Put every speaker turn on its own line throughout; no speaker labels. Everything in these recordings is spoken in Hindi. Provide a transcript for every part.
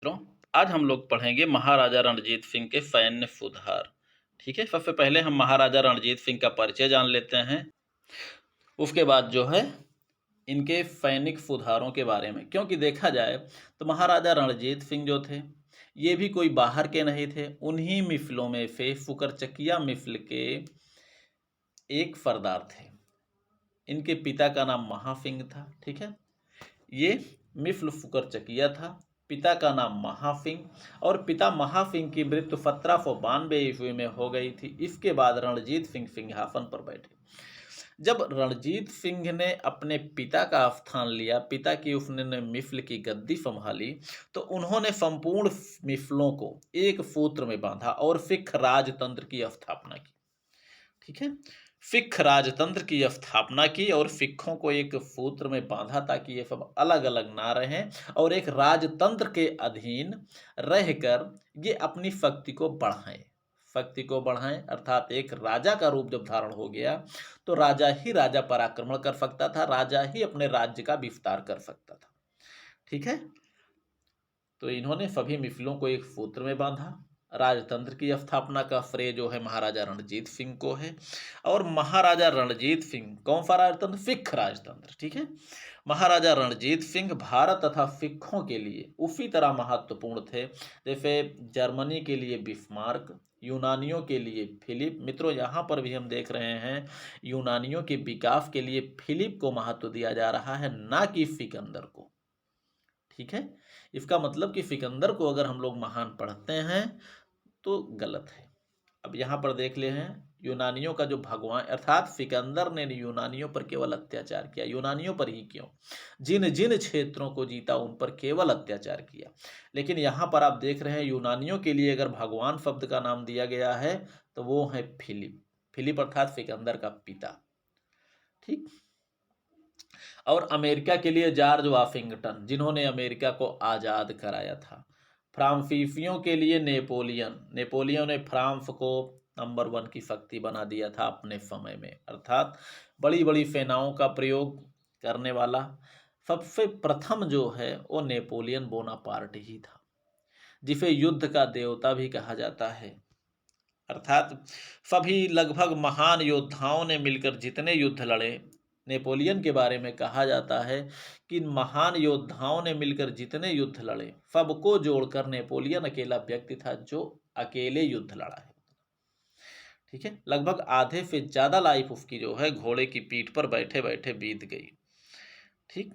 मित्रों, आज हम लोग पढ़ेंगे महाराजा रणजीत सिंह के सैन्य सुधार। ठीक है, सबसे पहले हम महाराजा रणजीत सिंह का परिचय जान लेते हैं। उसके बाद जो है इनके सैनिक सुधारों के बारे में, क्योंकि देखा जाए तो महाराजा रणजीत सिंह जो थे ये भी कोई बाहर के नहीं थे। उन्हीं मिसलों में से फुकरचकिया मिसल के एक सरदार थे। इनके पिता का नाम महासिंह था। ठीक है, ये मिस्र फुकरचकिया था, पिता का नाम महासिंह। और पिता महासिंह की मृत्यु 1792 ईस्वी में हो गई थी। इसके बाद रणजीत सिंह सिंहासन पर बैठे। जब रणजीत सिंह ने अपने पिता का स्थान लिया, पिता की उसने मिस्र की गद्दी संभाली, तो उन्होंने संपूर्ण मिस्लों को एक सूत्र में बांधा और सिख राजतंत्र की स्थापना की। ठीक है, सिख राजतंत्र की स्थापना की और सिखों को एक सूत्र में बांधा ताकि ये सब अलग अलग ना रहें और एक राजतंत्र के अधीन रहकर ये अपनी शक्ति को बढ़ाएं। अर्थात एक राजा का रूप जब धारण हो गया तो राजा ही राजा पर आक्रमण कर सकता था, राजा ही अपने राज्य का विस्तार कर सकता था। ठीक है, तो इन्होंने सभी मिसलों को एक सूत्र में बांधा। राजतंत्र की स्थापना का श्रेय जो है महाराजा रणजीत सिंह को है। और महाराजा रणजीत सिंह कौन सा राजतंत्र? सिख राजतंत्र। ठीक है, महाराजा रणजीत सिंह भारत तथा सिखों के लिए उसी तरह महत्वपूर्ण थे जैसे जर्मनी के लिए बिस्मार्क, यूनानियों के लिए फिलिप। मित्रों, यहाँ पर भी हम देख रहे हैं यूनानियों के विकास के लिए फिलिप को महत्व दिया जा रहा है, ना कि सिकंदर को। ठीक है, इसका मतलब कि सिकंदर को अगर हम लोग महान पढ़ते हैं तो गलत है। अब यहाँ पर देख ले हैं यूनानियों का जो भगवान, अर्थात सिकंदर ने यूनानियों पर केवल अत्याचार किया। यूनानियों पर ही क्यों, जिन जिन क्षेत्रों को जीता उन पर केवल अत्याचार किया। लेकिन यहाँ पर आप देख रहे हैं यूनानियों के लिए अगर भगवान शब्द का नाम दिया गया है तो वो है फिलिप। फिलिप अर्थात सिकंदर का पिता। ठीक, और अमेरिका के लिए जॉर्ज वाशिंगटन, जिन्होंने अमेरिका को आज़ाद कराया था। फ्रांसीसियों के लिए नेपोलियन ने फ्रांस को नंबर 1 की शक्ति बना दिया था अपने समय में। अर्थात बड़ी बड़ी सेनाओं का प्रयोग करने वाला सबसे प्रथम जो है वो नेपोलियन बोनापार्ट ही था, जिसे युद्ध का देवता भी कहा जाता है। अर्थात सभी लगभग महान योद्धाओं ने मिलकर जितने युद्ध लड़े, नेपोलियन के बारे में कहा जाता है कि महान योद्धाओं ने मिलकर जितने युद्ध लड़े सबको जोड़कर नेपोलियन अकेला व्यक्ति था जो अकेले युद्ध लड़ा है। ठीक है, लगभग आधे से ज्यादा लाइफ उसकी जो है घोड़े की पीठ पर बैठे बैठे बीत गई। ठीक,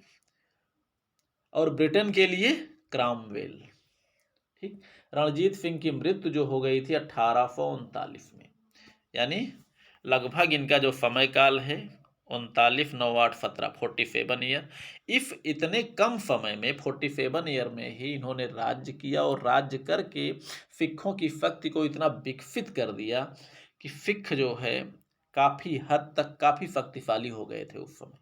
और ब्रिटेन के लिए क्रामवेल। ठीक, रणजीत सिंह की मृत्यु जो हो गई थी 1839 में, यानी लगभग इनका जो समय काल है 39 9 8 17 47 ईयर। इफ इतने कम समय में 47 ईयर में ही इन्होंने राज्य किया और राज्य करके सिखों की शक्ति को इतना विकसित कर दिया कि सिख जो है काफी हद तक काफी शक्तिशाली हो गए थे उस समय।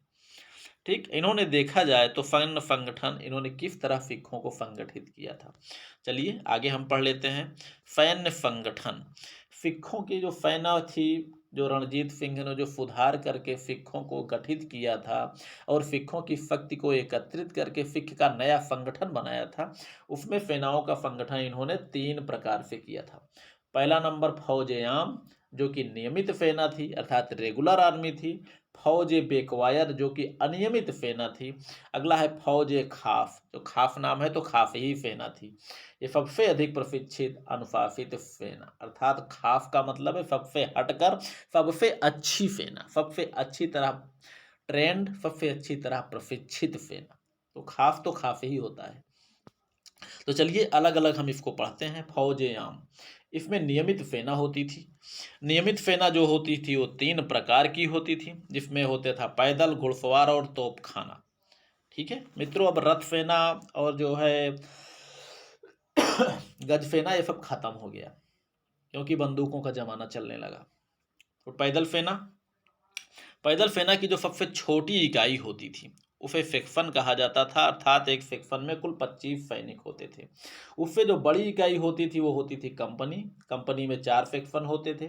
ठीक, इन्होंने देखा जाए तो सैन्य संगठन इन्होंने किस तरह सिखों को संगठित किया था। चलिए आगे हम पढ़ लेते हैं। सैन्य संगठन, सिखों की जो सेना थी, जो रणजीत सिंह ने जो सुधार करके सिखों को गठित किया था और सिखों की शक्ति को एकत्रित करके सिख का नया संगठन बनाया था, उसमें सेनाओं का संगठन इन्होंने 3 प्रकार से किया था। पहला नंबर फौज आम, जो कि नियमित सेना थी अर्थात रेगुलर आर्मी थी। फौज बेकवायर, जो कि अनियमित सेना थी। अगला है फौज खास, जो खास नाम है तो खास ही सेना थी। ये सबसे अधिक प्रशिक्षित अनुशासित सेना, अर्थात खास का मतलब है सबसे हटकर सबसे अच्छी सेना, सबसे अच्छी तरह ट्रेंड, सबसे अच्छी तरह प्रशिक्षित सेना। तो खास ही होता है। तो चलिए अलग अलग हम इसको पढ़ते हैं। फौज आम, इसमें नियमित सेना होती थी। नियमित सेना जो होती थी वो 3 प्रकार की होती थी, जिसमें होते था पैदल, घुड़सवार और तोपखाना। ठीक है मित्रों, अब रथ सेना और जो है गज सेना ये सब खत्म हो गया क्योंकि बंदूकों का जमाना चलने लगा। तो पैदल सेना की जो सबसे छोटी इकाई होती थी उसे सेक्शन कहा जाता था, अर्थात एक सेक्शन में कुल 25 सैनिक होते थे। उससे जो बड़ी इकाई होती थी वो होती थी कंपनी। कंपनी में 4 सेक्शन होते थे।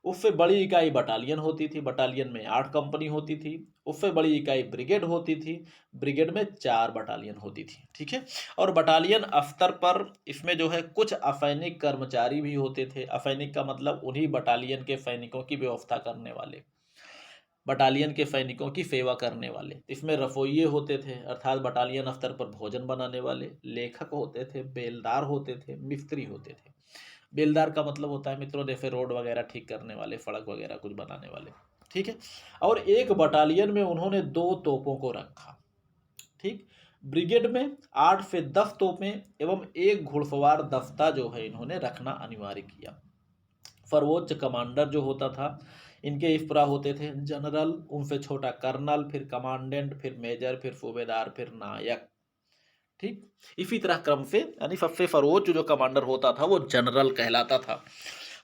उससे बड़ी इकाई बटालियन होती थी, बटालियन में 8 कंपनी होती थी। उससे बड़ी इकाई ब्रिगेड होती थी, ब्रिगेड में 4 बटालियन होती थी। ठीक है, और बटालियन स्तर पर इसमें जो है कुछ असैनिक कर्मचारी भी होते थे। असैनिक का मतलब उन्हीं बटालियन के सैनिकों की व्यवस्था करने वाले, बटालियन के सैनिकों की सेवा करने वाले। इसमें रसोइये होते थे, अर्थात बटालियन स्तर पर भोजन बनाने वाले, लेखक होते थे, बेलदार होते थे, मिस्त्री होते थे। बेलदार का मतलब होता है मित्रों जैसे रोड वगैरह ठीक करने वाले, सड़क वगैरह कुछ बनाने वाले। ठीक है, और एक बटालियन में उन्होंने 2 तोपों को रखा। ठीक, ब्रिगेड में 8 से 10 तोपें एवं एक घुड़सवार दस्ता जो है इन्होंने रखना अनिवार्य किया। सर्वोच्च कमांडर जो होता था, इनके इस तरह होते थे जनरल, उनसे छोटा कर्नल, फिर कमांडेंट, फिर मेजर, फिर सूबेदार, फिर नायक। ठीक, इसी तरह क्रम से, यानी सबसे सर्वोच्च जो कमांडर होता था वो जनरल कहलाता था।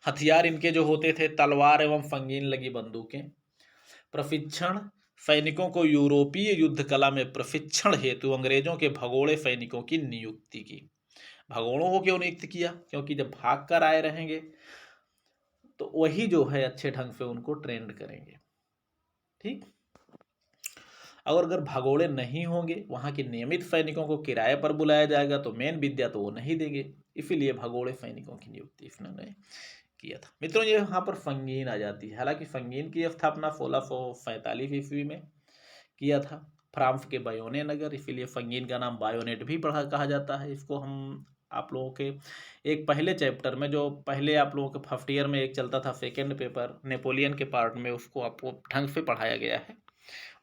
हथियार इनके जो होते थे तलवार एवं संगीन लगी बंदूकें। प्रशिक्षण, सैनिकों को यूरोपीय युद्ध कला में प्रशिक्षण हेतु अंग्रेजों के भगोड़े सैनिकों की नियुक्ति की। भगोड़ों को क्यों नियुक्त किया? क्योंकि जब भाग कर आए रहेंगे तो वही जो है अच्छे ढंग से उनको ट्रेंड करेंगे। ठीक, और अगर भगोड़े नहीं होंगे, वहाँ के नियमित सैनिकों को किराए पर बुलाया जाएगा तो मेन विद्या तो वो नहीं देंगे, इसीलिए भगोड़े सैनिकों की नियुक्ति इन्होंने किया था। मित्रों ये यहाँ पर संगीन आ जाती है। हालांकि संगीन की स्थापना 1647 ईस्वी में किया था फ्रांस के बायोने नगर, इसीलिए संगीन का नाम बायोनेट भी पढ़ा कहा जाता है। इसको हम आप लोगों के एक पहले चैप्टर में, जो पहले आप लोगों के फर्स्ट ईयर में एक चलता था सेकेंड पेपर नेपोलियन के पार्ट में, उसको आपको ढंग से पढ़ाया गया है,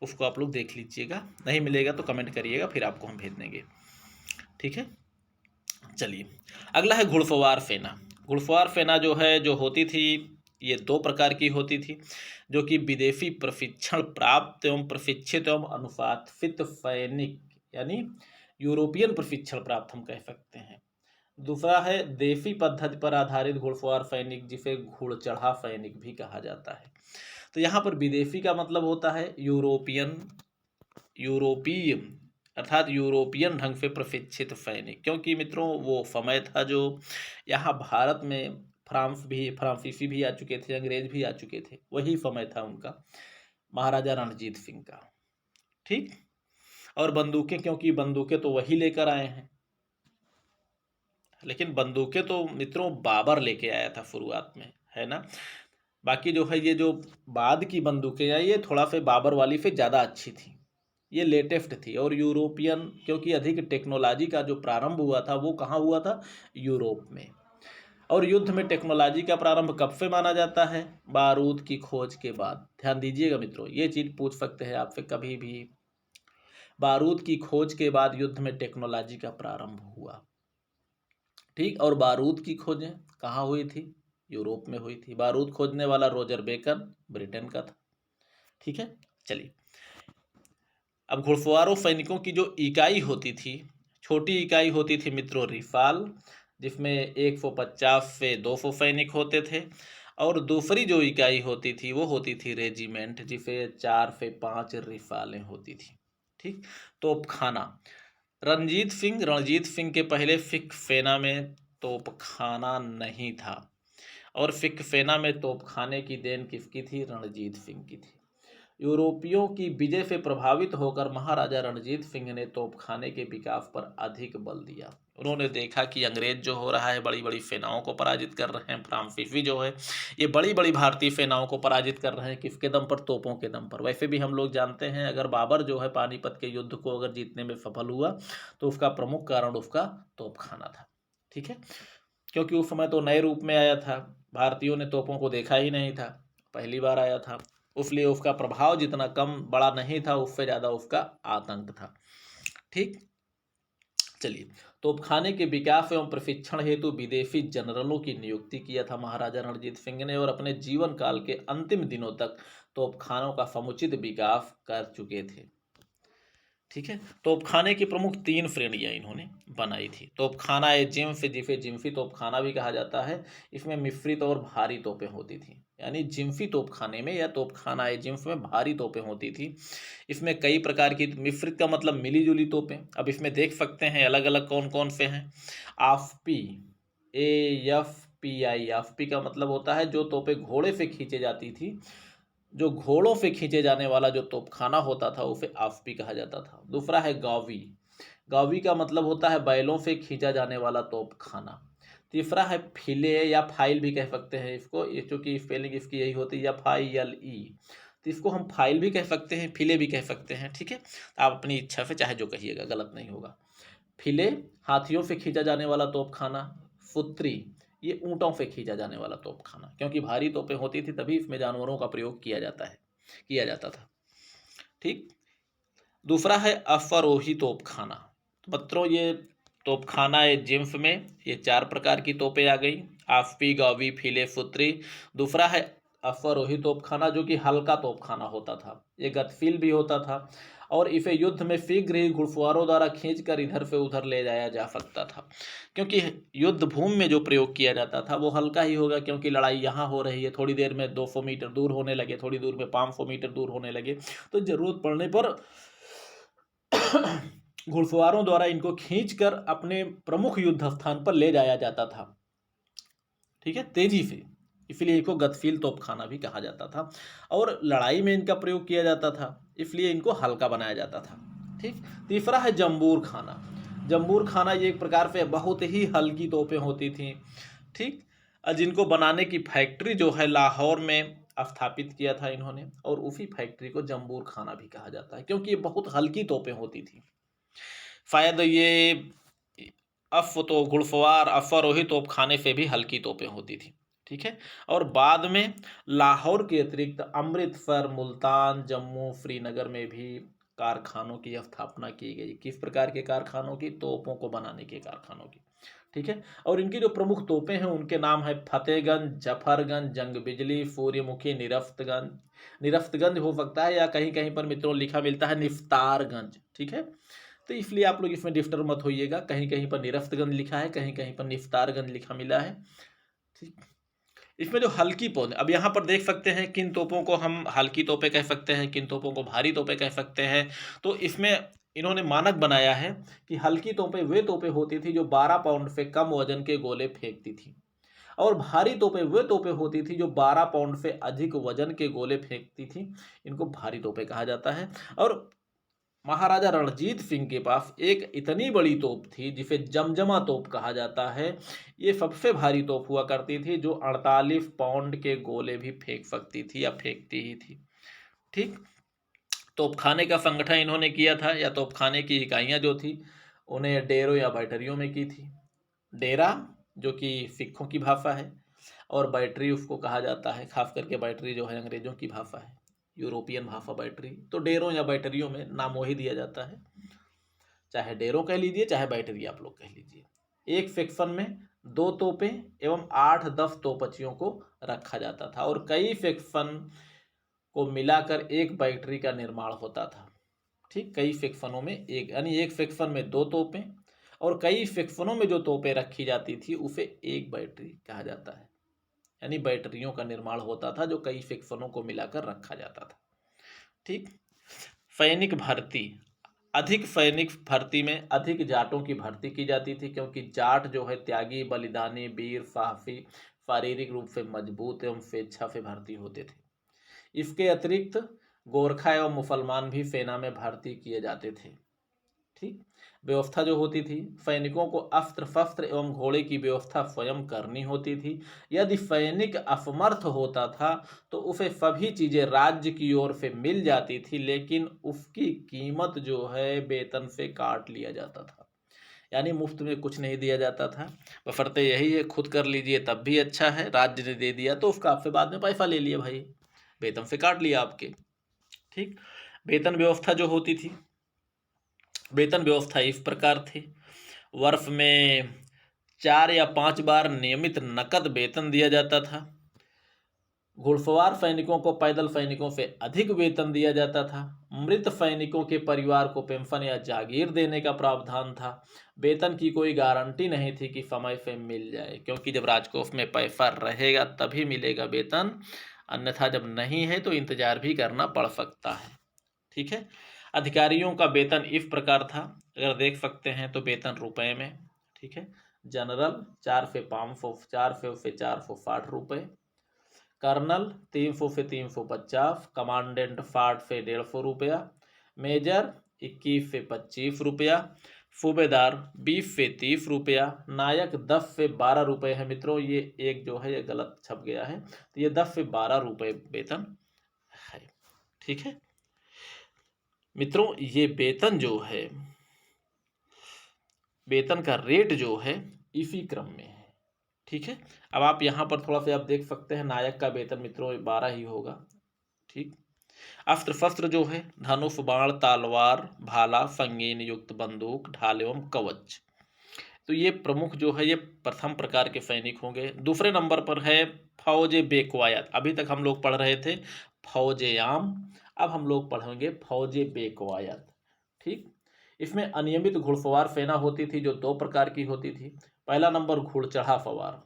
उसको आप लोग देख लीजिएगा। नहीं मिलेगा तो कमेंट करिएगा, फिर आपको हम भेज देंगे। ठीक है, चलिए अगला है घुड़सवार सेना। घुड़सवार सेना जो है जो होती थी, ये 2 प्रकार की होती थी, जो कि विदेशी प्रशिक्षण प्राप्त एवं प्रशिक्षित एवं अनुशासित सैनिक, यानी यूरोपियन प्रशिक्षण प्राप्त हम कह सकते हैं। दूसरा है देसी पद्धति पर आधारित घुड़सवार सैनिक, जिसे घुड़चढ़ा सैनिक भी कहा जाता है। तो यहाँ पर विदेशी का मतलब होता है यूरोपीय, अर्थात यूरोपियन ढंग से प्रशिक्षित सैनिक। क्योंकि मित्रों वो समय था जो यहाँ भारत में फ्रांसीसी भी आ चुके थे, अंग्रेज भी आ चुके थे, वही समय था उनका, महाराजा रणजीत सिंह का। ठीक, और बंदूकें, क्योंकि बंदूकें तो वही लेकर आए हैं, लेकिन बंदूकें तो मित्रों बाबर लेके आया था शुरुआत में, है ना। बाकी जो है ये जो बाद की बंदूकें आई, ये थोड़ा सा बाबर वाली से ज़्यादा अच्छी थी, ये लेटेस्ट थी। और यूरोपियन, क्योंकि अधिक टेक्नोलॉजी का जो प्रारंभ हुआ था वो कहाँ हुआ था? यूरोप में। और युद्ध में टेक्नोलॉजी का प्रारंभ कब से माना जाता है? बारूद की खोज के बाद। ध्यान दीजिएगा मित्रों, ये चीज़ पूछ सकते हैं आपसे कभी भी। बारूद की खोज के बाद युद्ध में टेक्नोलॉजी का प्रारंभ हुआ। ठीक, और बारूद की खोजें कहाँ हुई थी? यूरोप में हुई थी। बारूद खोजने वाला रोजर बेकन ब्रिटेन का था। ठीक है, चलिए अब घुड़सवारों सैनिकों की जो इकाई होती थी, छोटी इकाई होती थी मित्रों रिफाल, जिसमें 150 से 200 सैनिक होते थे। और दूसरी जो इकाई होती थी वो होती थी रेजिमेंट, जिसे 4 से 5 रिफालें होती थी। ठीक, तोपखाना, रणजीत सिंह के पहले सिख सेना में तोपखाना नहीं था, और सिख सेना में तोपखाने की देन किसकी थी? रणजीत सिंह की थी। यूरोपियों की विजय से प्रभावित होकर महाराजा रणजीत सिंह ने तोपखाने के विकास पर अधिक बल दिया। उन्होंने देखा कि अंग्रेज जो हो रहा है बड़ी बड़ी सेनाओं को पराजित कर रहे हैं, फ्रांसीसी जो है ये बड़ी बड़ी भारतीय सेनाओं को पराजित कर रहे हैं, किसके दम पर? तोपों के दम पर। वैसे भी हम लोग जानते हैं, अगर बाबर जो है पानीपत के युद्ध को अगर जीतने में सफल हुआ तो उसका प्रमुख कारण उसका तोपखाना था। ठीक है, क्योंकि उस समय तो नए रूप में आया था, भारतीयों ने तोपों को देखा ही नहीं था, पहली बार आया था, इसलिए उसका प्रभाव जितना कम बड़ा नहीं था, उससे ज़्यादा उसका आतंक था। ठीक, चलिए तोपखाने के विकास एवं प्रशिक्षण हेतु विदेशी जनरलों की नियुक्ति किया था महाराजा रणजीत सिंह ने, और अपने जीवन काल के अंतिम दिनों तक तोपखानों का समुचित विकास कर चुके थे। ठीक है, तोपखाने की प्रमुख 3 श्रेणियां इन्होंने बनाई थी। तोपखाना ए जिम्फ, जिसे जिम्फी तोपखाना भी कहा जाता है, इसमें मिश्रित और भारी तोपें होती थी। यानी जिम्फी तोपखाने में या तोपखाना ए जिम्फ में भारी तोपें होती थी। इसमें कई प्रकार की, मिश्रित का मतलब मिली जुली तोपें। अब इसमें देख सकते हैं अलग अलग कौन कौन से हैं। AFP, AFP AFPI। AFP का मतलब होता है जो तोपें घोड़े से खींचे जाती थी, जो घोड़ों से खींचे जाने वाला जो तोपखाना होता था उसे AFP कहा जाता था। दूसरा है गावी। गावी का मतलब होता है बैलों से खींचा जाने वाला तोपखाना। तीसरा है फिले या फाइल भी कह सकते हैं इसको, ये चूंकि स्पेलिंग इसकी यही होती है FILE, तो इसको हम फाइल भी कह सकते हैं, फिले भी कह सकते हैं। ठीक है, आप अपनी इच्छा से चाहे जो कहिएगा, गलत नहीं होगा। फिले हाथियों से खींचा जाने वाला तोपखाना। फुत्री ये ऊँटों से खींचा जाने वाला तोपखाना, क्योंकि भारी तोपें होती थी तभी इसमें जानवरों का प्रयोग किया जाता था। ठीक। दूसरा है अश्वारोही तोपखाना। तो मित्रों ये तोपखाना है जिम्फ में, ये 4 प्रकार की तोपें आ गई, AFP, गावी, फिले, फुत्री। दूसरा है अश्वारोही तोपखाना जो कि हल्का तोपखाना होता था, ये गतिशील भी होता था और इसे युद्ध में शीघ्र ही घुड़सवारों द्वारा खींचकर इधर से उधर ले जाया जा सकता था, क्योंकि युद्ध भूमि में जो प्रयोग किया जाता था वो हल्का ही होगा, क्योंकि लड़ाई यहाँ हो रही है, थोड़ी देर में 200 मीटर दूर होने लगे, थोड़ी दूर में 500 मीटर दूर होने लगे, तो जरूरत पड़ने पर घुड़सवारों द्वारा इनको खींचकर अपने प्रमुख युद्ध स्थान पर ले जाया जाता था। ठीक है, तेजी से, इसलिए इनको गतिशील तोपखाना भी कहा जाता था और लड़ाई में इनका प्रयोग किया जाता था, इसलिए इनको हल्का बनाया जाता था। ठीक। तीसरा है जम्बूर खाना। जम्बूर खाना ये एक प्रकार से बहुत ही हल्की तोपें होती थी। ठीक। जिनको बनाने की फैक्ट्री जो है लाहौर में स्थापित किया था इन्होंने, और उसी फैक्ट्री को जम्बूर खाना भी कहा जाता है, क्योंकि ये बहुत हल्की तोपें होती थी। शायद ये घुड़सवार अश्वारोही तोपखाने से भी हल्की तोपें होती थी। ठीक है, और बाद में लाहौर के अतिरिक्त अमृतसर, मुल्तान, जम्मू, श्रीनगर में भी कारखानों की स्थापना की गई। किस प्रकार के कारखानों की? तोपों को बनाने के कारखानों की। ठीक है, और इनकी जो प्रमुख तोपें हैं उनके नाम है फतेहगंज, जफरगंज, जंग बिजली, सूर्यमुखी, निरफ्तगंज। निरफ्तगंज हो सकता है या कहीं कहीं पर मित्रों लिखा मिलता है निफ्तारगंज। ठीक है, तो इसलिए आप लोग इसमें डिस्टर्ब मत होइएगा, कहीं कहीं पर निरफ्तगंज लिखा है, कहीं कहीं पर निफ्तारगंज लिखा मिला है। ठीक। इसमें जो हल्की पौधे, अब यहाँ पर देख सकते हैं किन तोपों को हम हल्की तोपें कह सकते हैं, किन तोपों को भारी तोपें कह सकते हैं। तो इसमें इन्होंने मानक बनाया है कि हल्की तोपें वे तोपें होती थी जो 12 पाउंड से कम वजन के गोले फेंकती थी, और भारी तोपें वे तोपें होती थी जो 12 पाउंड से अधिक वजन के गोले फेंकती थी, इनको भारी तोपें कहा जाता है। और महाराजा रणजीत सिंह के पास एक इतनी बड़ी तोप थी जिसे जमजमा तोप कहा जाता है। ये सबसे भारी तोप हुआ करती थी जो 48 पाउंड के गोले भी फेंक सकती थी या फेंकती ही थी। ठीक। तोपखाने का संगठन इन्होंने किया था, या तोपखाने की इकाइयां जो थी उन्हें डेरों या बैटरियों में की थी। डेरा जो कि सिखों की भाषा है, और बैटरी उसको कहा जाता है, खास करके बैटरी जो है अंग्रेजों की भाषा है, यूरोपियन भाषा बैटरी। तो डेरों या बैटरियों में नाम वही दिया जाता है, चाहे डेरों कह लीजिए चाहे बैटरी आप लोग कह लीजिए। एक सेक्शन में 2 तोपें एवं 8-10 तोपचियों को रखा जाता था, और कई सेक्शन को मिलाकर एक बैटरी का निर्माण होता था। ठीक, कई सेक्शनों में एक, यानी एक सेक्शन में 2 तोपें और कई सेक्शनों में जो तोपें रखी जाती थी उसे एक बैटरी कहा जाता है, यानी बैटरियों का निर्माण होता था जो कई सेक्शनों को मिलाकर रखा जाता था। ठीक। सैनिक भर्ती, अधिक सैनिक भर्ती में अधिक जाटों की भर्ती की जाती थी, क्योंकि जाट जो है त्यागी, बलिदानी, वीर, साहसी, शारीरिक रूप से मजबूत एवं स्वेच्छा से भर्ती होते थे। इसके अतिरिक्त गोरखा एवं मुसलमान भी सेना में भर्ती किए जाते थे। ठीक। व्यवस्था जो होती थी, सैनिकों को अस्त्र शस्त्र एवं घोड़े की व्यवस्था स्वयं करनी होती थी। यदि सैनिक असमर्थ होता था तो उसे सभी चीजें राज्य की ओर से मिल जाती थी, लेकिन उसकी कीमत जो है वेतन से काट लिया जाता था, यानी मुफ्त में कुछ नहीं दिया जाता था। बशर्ते यही है खुद कर लीजिए तब भी अच्छा है, राज्य ने दे दिया तो उसका आपसे बाद में पैसा ले लिया भाई, वेतन से काट लिया आपके। ठीक। वेतन व्यवस्था जो होती थी, वेतन व्यवस्था इस प्रकार थी, वर्ष में 4 या 5 बार नियमित नकद वेतन दिया जाता था। घुड़सवार सैनिकों को पैदल सैनिकों से अधिक वेतन दिया जाता था। मृत सैनिकों के परिवार को पेंशन या जागीर देने का प्रावधान था। वेतन की कोई गारंटी नहीं थी कि समय से मिल जाए, क्योंकि जब राजकोष में पैसा रहेगा तभी मिलेगा वेतन, अन्यथा जब नहीं है तो इंतजार भी करना पड़ सकता है। ठीक है, अधिकारियों का वेतन इस प्रकार था, अगर देख सकते हैं तो वेतन रुपए में। ठीक है, जनरल 4 फे 460 रुपये, कर्नल 300 फे 350, कमांडेंट 60 फे 150 रुपया, मेजर 21 फे 25 रुपया, सूबेदार 20 फे 30 रुपया, नायक 10 फे 12 रुपये है। मित्रों ये एक जो है ये गलत छप गया है, तो ये 10 फे 12 रुपये वेतन है। ठीक है मित्रों, ये वेतन जो है, वेतन का रेट जो है इसी क्रम में है। ठीक है, अब आप यहाँ पर थोड़ा सा आप देख सकते हैं, नायक का वेतन मित्रों 12 ही होगा। ठीक, अस्त्र शस्त्र जो है धनुष, बाण, तलवार, भाला, संगीन युक्त बंदूक, ढाल एवं कवच, तो ये प्रमुख जो है ये प्रथम प्रकार के सैनिक होंगे। दूसरे नंबर पर है फौजे बेकवायत। अभी तक हम लोग पढ़ रहे थे फौजे आम, अब हम लोग पढ़ेंगे फौजे बेकवायत। ठीक, इसमें अनियमित घुड़सवार सेना होती थी जो 2 प्रकार की होती थी। पहला नंबर घुड़चढ़ा सवार,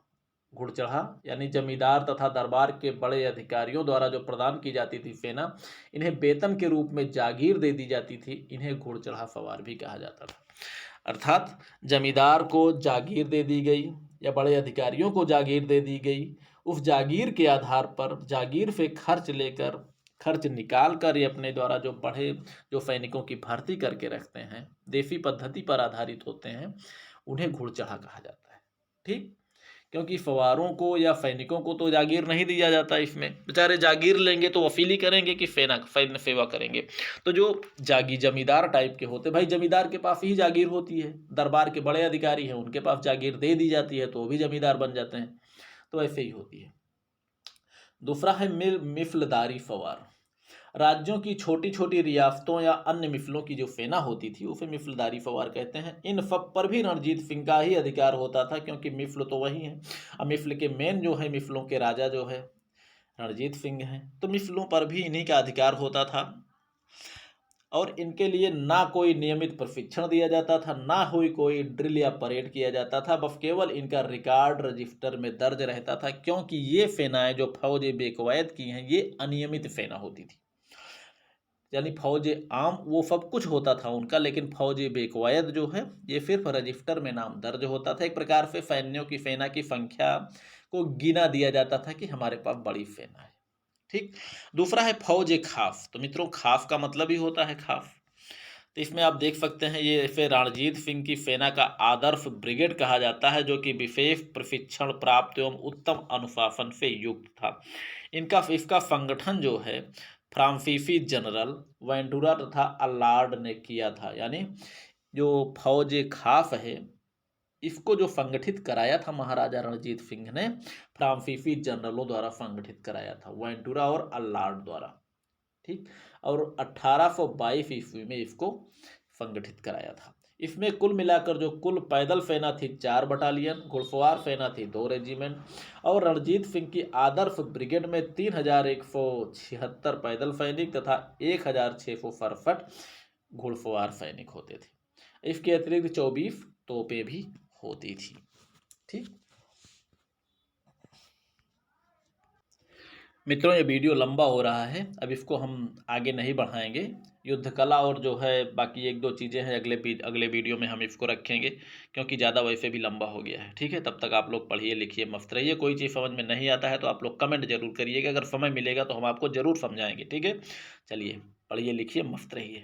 घुड़चढ़ा यानी जमींदार तथा दरबार के बड़े अधिकारियों द्वारा जो प्रदान की जाती थी सेना, इन्हें वेतन के रूप में जागीर दे दी जाती थी, इन्हें घुड़चढ़ा सवार भी कहा जाता था। अर्थात जमींदार को जागीर दे दी गई या बड़े अधिकारियों को जागीर दे दी गई, उस जागीर के आधार पर जागीर से खर्च लेकर, खर्च निकाल कर ये अपने द्वारा जो बड़े जो सैनिकों की भर्ती करके रखते हैं, देसी पद्धति पर आधारित होते हैं, उन्हें घुड़चढ़ा कहा जाता है। ठीक, क्योंकि सवारों को या सैनिकों को तो जागीर नहीं दिया जाता, इसमें बेचारे जागीर लेंगे तो वसूली करेंगे कि सैन्य सेवा करेंगे। तो जो जमींदार टाइप के होते, भाई जमींदार के पास ही जागीर होती है, दरबार के बड़े अधिकारी हैं उनके पास जागीर दे दी जाती है, तो वो भी जमींदार बन जाते हैं, तो ऐसे ही होती है। दूसरा है मिफलदारी सवार। राज्यों की छोटी छोटी रियासतों या अन्य मिफलों की जो सेना होती थी उसे मिफलदारी सवार कहते हैं। इन सब पर भी रणजीत सिंह का ही अधिकार होता था, क्योंकि मिफल तो वही है। अब मिफल के मेन जो है, मिफलों के राजा जो है रणजीत सिंह हैं, तो मिफलों पर भी इन्हीं का अधिकार होता था। और इनके लिए ना कोई नियमित प्रशिक्षण दिया जाता था, ना हुई कोई ड्रिल या परेड किया जाता था, बस केवल इनका रिकॉर्ड रजिस्टर में दर्ज रहता था। क्योंकि ये सेनाएं जो फौज बेकवायत की हैं, ये अनियमित सेना होती थी, यानी फौज आम वो सब कुछ होता था उनका, लेकिन फौज बेकवायत जो है ये सिर्फ रजिस्टर में नाम दर्ज होता था। एक प्रकार से सैन्यों की सेना की संख्या को गिना दिया जाता था कि हमारे पास बड़ी सेना है। ठीक, दूसरा है फौज खास। तो मित्रों खास का मतलब ही होता है खास, तो इसमें आप देख सकते हैं ये इसे रणजीत सिंह की सेना का आदर्श ब्रिगेड कहा जाता है, जो कि विशेष प्रशिक्षण प्राप्त एवं उत्तम अनुशासन से युक्त था। इसका संगठन जो है फ्रांसीसी जनरल वेंटूरा तथा अल्लार्ड ने किया था। यानी जो फौज खास है इसको जो संगठित कराया था महाराजा रणजीत सिंह ने, फ्रांसीसी जनरलों द्वारा संगठित कराया था, वेंटूरा और अल्लार्ड द्वारा। ठीक, और 1822 ईस्वी में इसको संगठित कराया था। इसमें कुल मिलाकर जो कुल पैदल सेना थी 4 बटालियन, घुड़सवार सेना थी 2 रेजिमेंट, और रणजीत सिंह की आदर्श ब्रिगेड में 3176 पैदल सैनिक तथा 1667 घुड़सवार सैनिक होते थे। इसके अतिरिक्त 24 तोपें भी होती थी। ठीक मित्रों, ये वीडियो लंबा हो रहा है, अब इसको हम आगे नहीं बढ़ाएंगे। युद्ध कला और जो है बाकी 1-2 चीज़ें हैं अगले वीडियो में हम इसको रखेंगे, क्योंकि ज़्यादा वैसे भी लंबा हो गया है। ठीक है, तब तक आप लोग पढ़िए लिखिए मस्त रहिए। कोई चीज़ समझ में नहीं आता है तो आप लोग कमेंट जरूर करिएगा, अगर समय मिलेगा तो हम आपको ज़रूर समझाएंगे। ठीक है, चलिए पढ़िए लिखिए मस्त रहिए।